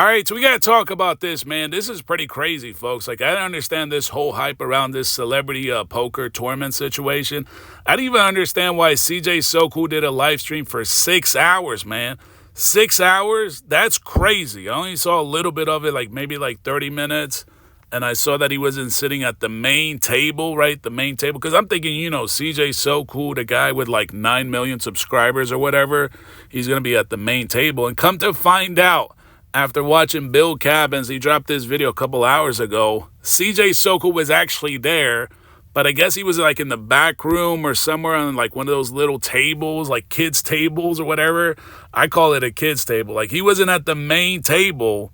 All right, so we got to talk about this, man. This is pretty crazy, folks. Like, I don't understand this whole hype around this celebrity poker tournament situation. I didn't even understand why CJ So Cool did a live stream for 6 hours, man. 6 hours? That's crazy. I only saw a little bit of it, like maybe like 30 minutes. And I saw that he wasn't sitting at the main table, right? The main table. Because I'm thinking, CJ So Cool, the guy with like 9 million subscribers or whatever, he's going to be at the main table. And come to find out, after watching Bill Cabbins, he dropped this video a couple hours ago. CJ So Cool was actually there, but I guess he was like in the back room or somewhere on like one of those little tables, like kids' tables or whatever. I call it a kids' table. Like he wasn't at the main table.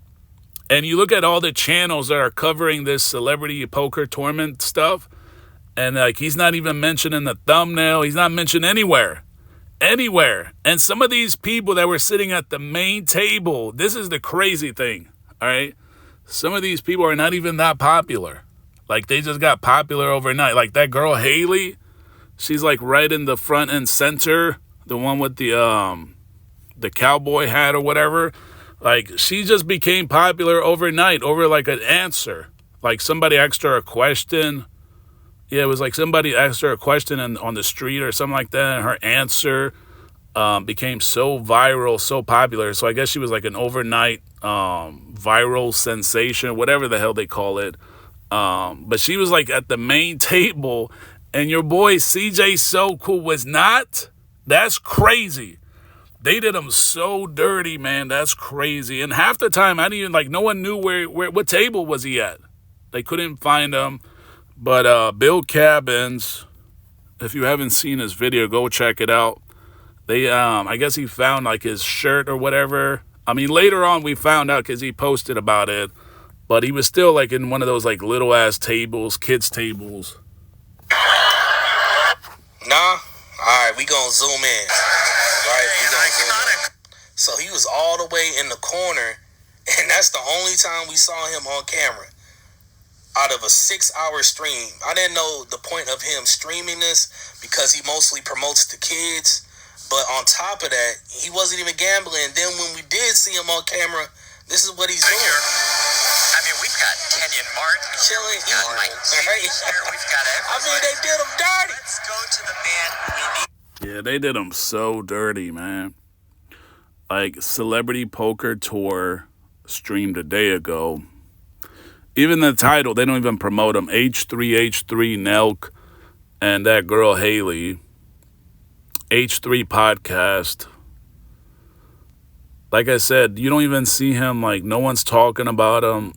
And you look at all the channels that are covering this celebrity poker tournament stuff, and like he's not even mentioned in the thumbnail. He's not mentioned anywhere. And some of these people that were sitting at the main table, this is the crazy thing, all right? Some of these people are not even that popular. Like, they just got popular overnight. Like, that girl, Haley, she's, like, right in the front and center, the one with the cowboy hat or whatever. Like, she just became popular overnight over, like, an answer. Like, somebody asked her a question. Yeah, it was like somebody asked her a question on the street or something like that, and her answer became so viral, so popular. So I guess she was like an overnight viral sensation, whatever the hell they call it. But she was like at the main table, and your boy CJ So Cool was not. That's crazy. They did him so dirty, man. That's crazy. And half the time, I didn't even, like, no one knew what table was he at. They couldn't find him. But Bill Cabbins, if you haven't seen his video, go check it out. They, I guess he found like his shirt or whatever. I mean, later on we found out because he posted about it. But he was still like in one of those like little ass tables, kids tables. Nah. All right, we gonna zoom in. Right, we gonna zoom in. So he was all the way in the corner, and that's the only time we saw him on camera. Out of a 6-hour stream. I didn't know the point of him streaming this because he mostly promotes the kids. But on top of that, he wasn't even gambling. Then when we did see him on camera, this is what he's doing. I mean, we've got Kenyon Martin chilling, we've got Mike Davis here, we've got everybody. I mean, they did him dirty. Let's go to the man who we need. Yeah, they did him so dirty, man. Like, Celebrity Poker Tour streamed a day ago. Even the title, they don't even promote him. H3H3 Nelk and that girl Haley. H3 Podcast. Like I said, you don't even see him. Like, no one's talking about him.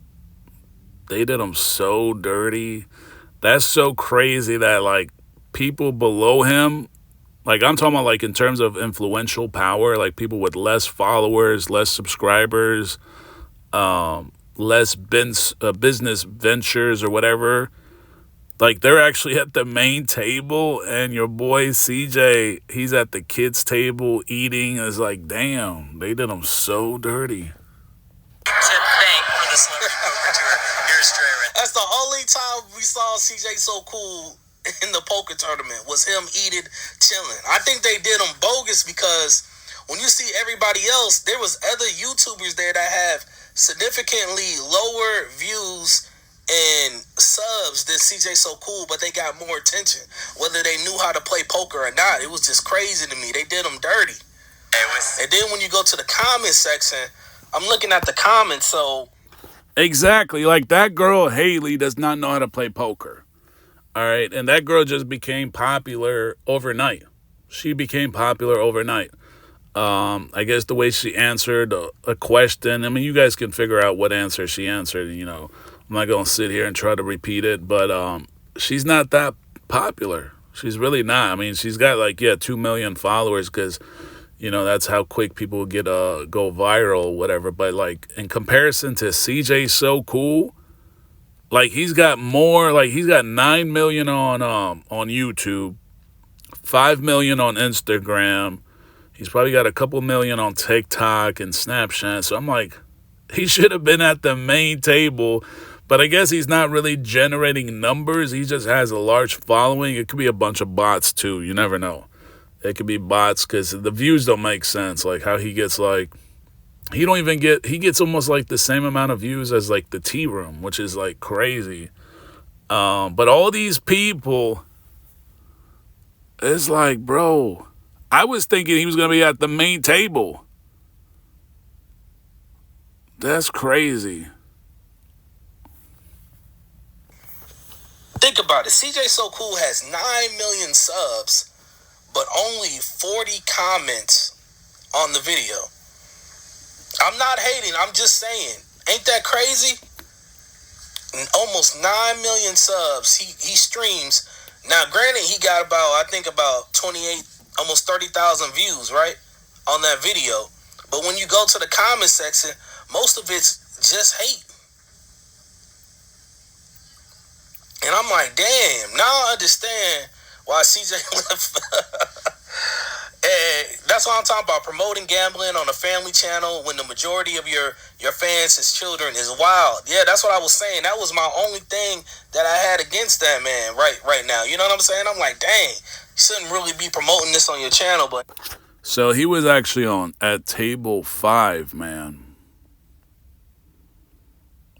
They did him so dirty. That's so crazy that, like, people below him, like, I'm talking about, like, in terms of influential power, like, people with less followers, less subscribers, less business ventures or whatever, like they're actually at the main table, and your boy CJ, he's at the kids table eating. It's like, damn, they did him so dirty. To thank for the Celebrity Poker Tour. Here's Dre. That's the only time we saw CJ So Cool in the poker tournament, was him eating, chilling. I think they did him bogus because when you see everybody else, there was other YouTubers there that have significantly lower views and subs than CJ So Cool, but they got more attention, whether they knew how to play poker or not. It was just crazy to me. They did them dirty. And then when you go to the comment section, I'm looking at the comments, so... Exactly. Like, that girl, Haley, does not know how to play poker. All right? And that girl just became popular overnight. She became popular overnight. I guess the way she answered a question, I mean, you guys can figure out what answer she answered, you know. I'm not going to sit here and try to repeat it, but she's not that popular. She's really not. I mean, she's got like, 2 million followers because, you know, that's how quick people get go viral or whatever. But like, in comparison to CJ So Cool, like, he's got more, like, he's got 9 million on YouTube, 5 million on Instagram. He's probably got a couple million on TikTok and Snapchat. So I'm like, he should have been at the main table. But I guess he's not really generating numbers. He just has a large following. It could be a bunch of bots, too. You never know. It could be bots because the views don't make sense. Like, how he gets, like, he don't even get, he gets almost like the same amount of views as like the Tea Room, which is like crazy. But all these people, it's like, bro, I was thinking he was going to be at the main table. That's crazy. Think about it. CJ So Cool has 9 million subs, but only 40 comments on the video. I'm not hating. I'm just saying. Ain't that crazy? Almost 9 million subs. He streams. Now, granted, he got about 28, almost 30,000 views, right, on that video. But when you go to the comment section, most of it's just hate. And I'm like, damn, now I understand why CJ left. And that's what I'm talking about, promoting gambling on a family channel when the majority of your fans is children is wild. Yeah, that's what I was saying. That was my only thing that I had against that man right now. You know what I'm saying? I'm like, dang, you shouldn't really be promoting this on your channel. But So he was actually on at table 5, man.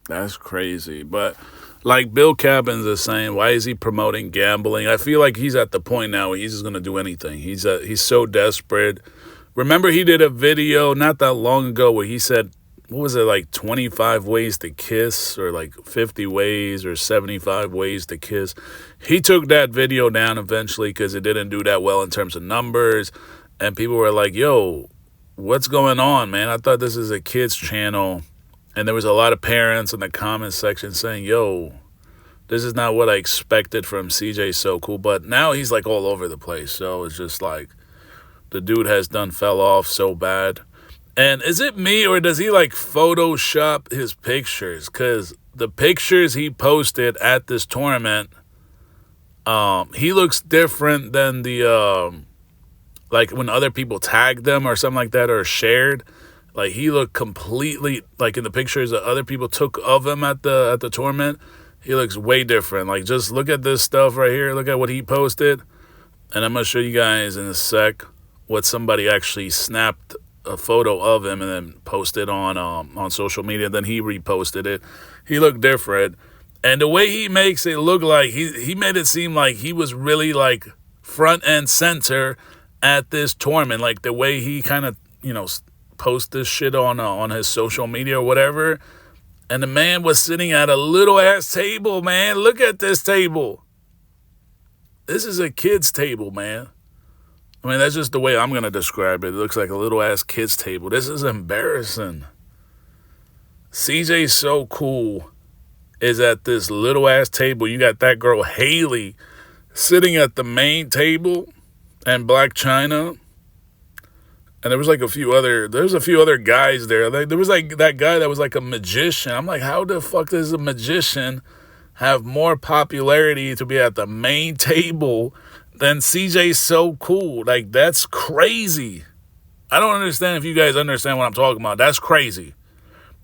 That's crazy. But like Bill Cabbins is saying, why is he promoting gambling? I feel like he's at the point now where he's just going to do anything. He's so desperate. Remember he did a video not that long ago where he said, what was it, like 25 ways to kiss or like 50 ways or 75 ways to kiss. He took that video down eventually because it didn't do that well in terms of numbers. And people were like, yo, what's going on, man? I thought this is a kid's channel. And there was a lot of parents in the comment section saying, yo, this is not what I expected from CJ So Cool. But now he's like all over the place. So it's just like the dude has fell off so bad. And is it me or does he like Photoshop his pictures? Because the pictures he posted at this tournament, he looks different than the, like when other people tag them or something like that or shared. Like he looked completely, like in the pictures that other people took of him at the tournament, he looks way different. Like just look at this stuff right here. Look at what he posted. And I'm going to show you guys in a sec what somebody actually snapped a photo of him and then posted on social media. Then he reposted it. He looked different. And the way he makes it look like, he made it seem like he was really like front and center at this tournament. Like the way he kind of, post this shit on his social media or whatever. And the man was sitting at a little ass table, man. Look at this table. This is a kid's table, man. I mean, that's just the way I'm going to describe it. It looks like a little ass kid's table. This is embarrassing. CJ So Cool is at this little ass table. You got that girl Haley sitting at the main table and Black China. And there was a few other guys there. Like, there was like that guy that was like a magician. I'm like, how the fuck does a magician have more popularity to be at the main table than CJ So Cool? Like, that's crazy. I don't understand if you guys understand what I'm talking about. That's crazy.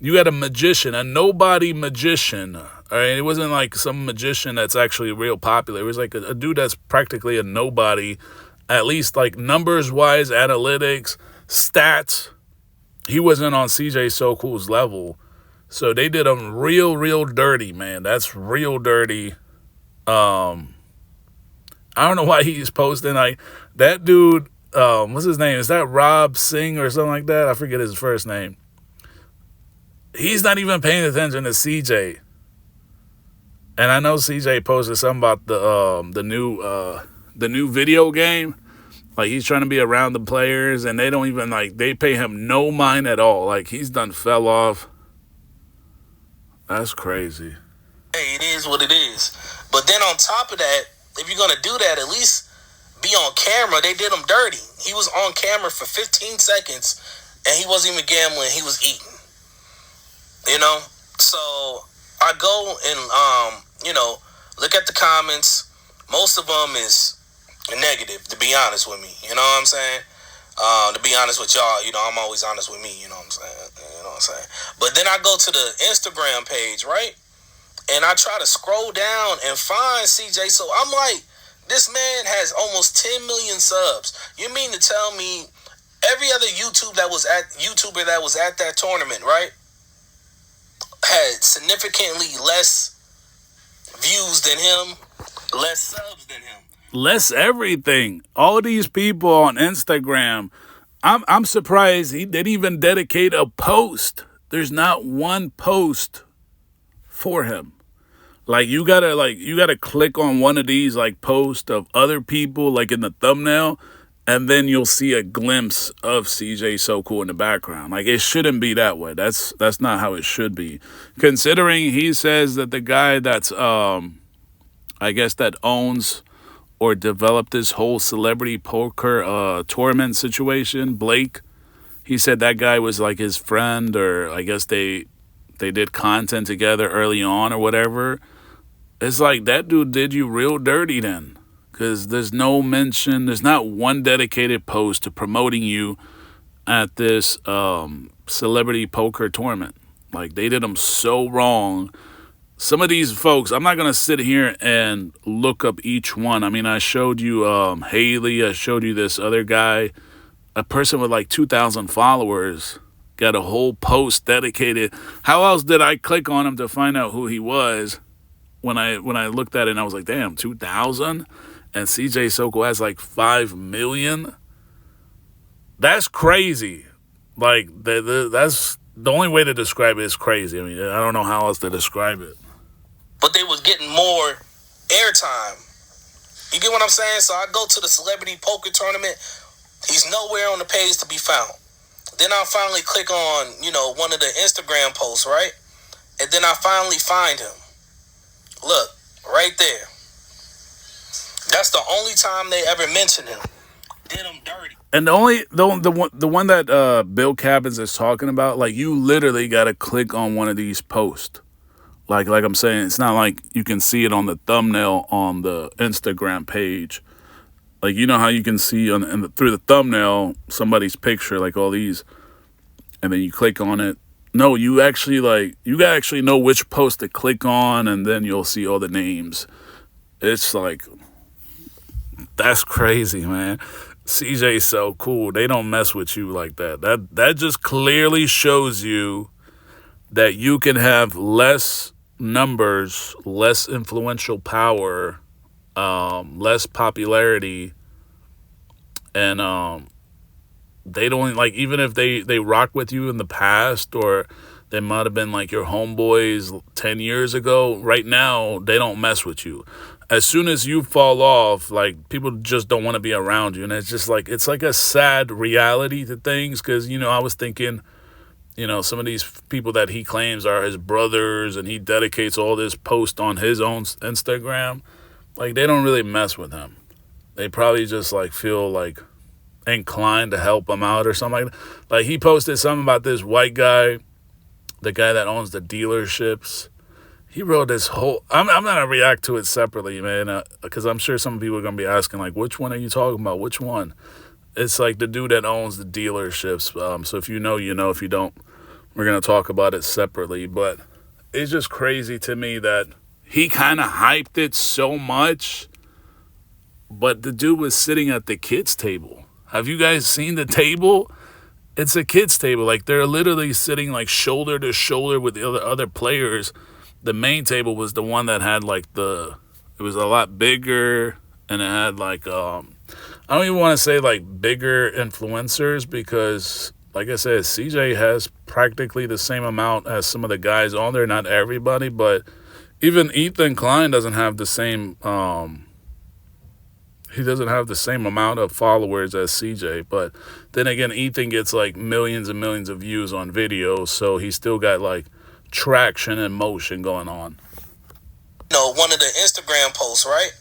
You got a magician, a nobody magician. All right? It wasn't like some magician that's actually real popular. It was like a dude that's practically a nobody. At least like numbers-wise, analytics, stats, he wasn't on CJ So Cool's level. So they did him real dirty, man. That's real dirty. I don't know why he's posting like that dude. What's his name? Is that Rob Singh or something like that? I forget his first name. He's not even paying attention to CJ. And I know CJ posted something about the new video game. Like, he's trying to be around the players, and they don't even, like, they pay him no mind at all. Like, he's fell off. That's crazy. Hey, it is what it is. But then on top of that, if you're going to do that, at least be on camera. They did him dirty. He was on camera for 15 seconds, and he wasn't even gambling. He was eating. So I go and, look at the comments. Most of them is negative, to be honest with me. You know what I'm saying? To be honest with y'all, I'm always honest with me. You know what I'm saying? But then I go to the Instagram page, right? And I try to scroll down and find CJ. So I'm like, this man has almost 10 million subs. You mean to tell me every other YouTuber that was at that tournament, right, had significantly less views than him, less subs than him. Less everything. All these people on Instagram, I'm surprised he didn't even dedicate a post. There's not one post for him. Like you gotta click on one of these like posts of other people like in the thumbnail, and then you'll see a glimpse of CJ So Cool in the background. Like it shouldn't be that way. That's not how it should be. Considering he says that the guy that's I guess that owns or developed this whole celebrity poker tournament situation, Blake, he said that guy was like his friend, or I guess they did content together early on or whatever. It's like that dude did you real dirty then, because there's no mention, there's not one dedicated post to promoting you at this celebrity poker tournament. Like they did him so wrong. Some of these folks, I'm not going to sit here and look up each one. I mean, I showed you Haley. I showed you this other guy, a person with like 2,000 followers, got a whole post dedicated. How else did I click on him to find out who he was? When I looked at it, and I was like, damn, 2,000? And CJ So Cool has like 5 million? That's crazy. Like, that's the only way to describe it is crazy. I mean, I don't know how else to describe it. But they was getting more airtime. You get what I'm saying? So I go to the celebrity poker tournament. He's nowhere on the page to be found. Then I finally click on, one of the Instagram posts, right? And then I finally find him. Look, right there. That's the only time they ever mentioned him. Did him dirty. And the one that Bill Cabins is talking about, like you literally got to click on one of these posts. Like I'm saying, it's not like you can see it on the thumbnail on the Instagram page. Like, you know how you can see through the thumbnail somebody's picture, like all these, and then you click on it. No, you actually know which post to click on, and then you'll see all the names. It's like, that's crazy, man. CJ So Cool. They don't mess with you like that. That just clearly shows you that you can have less numbers, less influential power, less popularity, and they don't, like, even if they rock with you in the past, or they might have been like your homeboys 10 years ago, right now they don't mess with you. As soon as you fall off, like, people just don't want to be around you, and it's just like, it's like a sad reality to things, because I was thinking, some of these people that he claims are his brothers, and he dedicates all this post on his own Instagram. Like, they don't really mess with him. They probably just, like, feel, like, inclined to help him out or something like that. Like, he posted something about this white guy, the guy that owns the dealerships. He wrote this whole... I'm going to react to it separately, man, because I'm sure some people are going to be asking, like, which one are you talking about? Which one? It's, like, the dude that owns the dealerships. So if you know, you know. If you don't, we're going to talk about it separately. But it's just crazy to me that he kind of hyped it so much, but the dude was sitting at the kids' table. Have you guys seen the table? It's a kids' table. Like, they're literally sitting, like, shoulder to shoulder with the other players. The main table was the one that had, like, it was a lot bigger, and it had, like, I don't even want to say, like, bigger influencers, because, like I said, CJ has practically the same amount as some of the guys on there. Not everybody, but even Ethan Klein doesn't have the same, he doesn't have the same amount of followers as CJ. But then again, Ethan gets, like, millions and millions of views on videos, so he still got, like, traction and motion going on. One of the Instagram posts, right?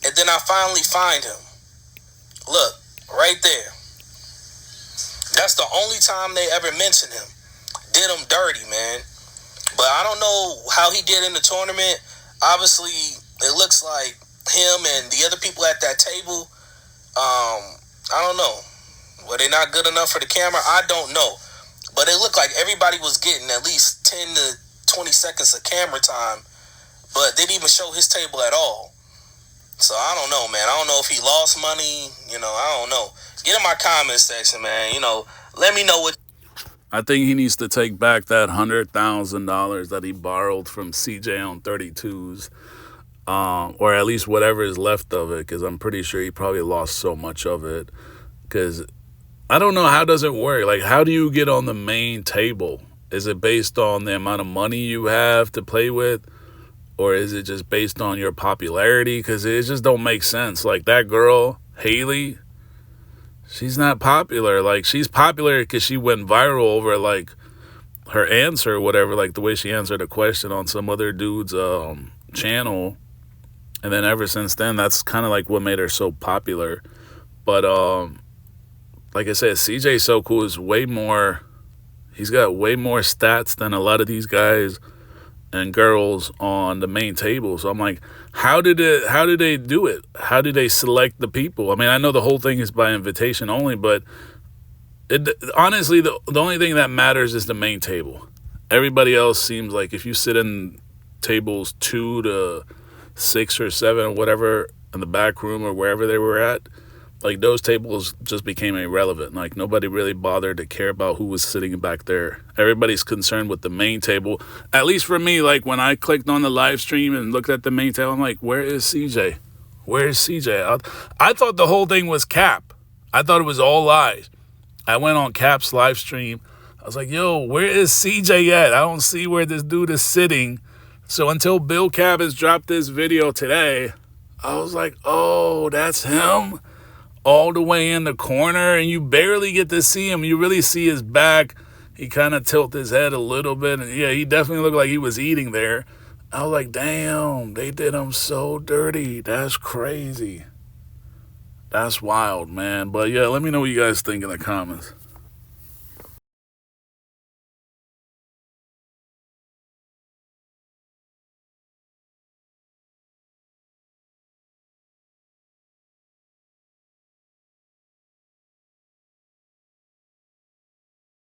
And then I finally find him. Look, right there. That's the only time they ever mentioned him. Did him dirty, man. But I don't know how he did in the tournament. Obviously, it looks like him and the other people at that table, I don't know. Were they not good enough for the camera? I don't know. But it looked like everybody was getting at least 10 to 20 seconds of camera time, but they didn't even show his table at all. So I don't know, man. I don't know if he lost money. I don't know. Get in my comment section, man. Let me know what. I think he needs to take back that $100,000 that he borrowed from CJ on 32s, or at least whatever is left of it, because I'm pretty sure he probably lost so much of it. Because I don't know, how does it work? Like, how do you get on the main table? Is it based on the amount of money you have to play with? Or is it just based on your popularity? Because it just don't make sense. Like, that girl, Haley, she's not popular. Like, she's popular because she went viral over, like, her answer or whatever, like the way she answered a question on some other dude's channel. And then ever since then, that's kind of like what made her so popular. But like I said, CJ So Cool is way more, he's got way more stats than a lot of these guys and girls on the main table. So I'm like, how did they do it? How did they select the people? I mean, I know the whole thing is by invitation only, but honestly, the only thing that matters is the main table. Everybody else seems like if you sit in tables 2 to 6 or 7 or whatever in the back room or wherever they were at, like, those tables just became irrelevant. Like, nobody really bothered to care about who was sitting back there. Everybody's concerned with the main table. At least for me, like, when I clicked on the live stream and looked at the main table, I'm like, where is CJ? Where is CJ? I thought the whole thing was Cap. I thought it was all lies. I went on Cap's live stream. I was like, yo, where is CJ at? I don't see where this dude is sitting. So until Bill Cavins dropped this video today, I was like, oh, that's him? All the way in the corner, and you barely get to see him. You really see his back. He kind of tilted his head a little bit, and yeah, he definitely looked like he was eating there. I was like, damn, they did him so dirty. That's crazy. That's wild, man. But yeah, let me know what you guys think in the comments.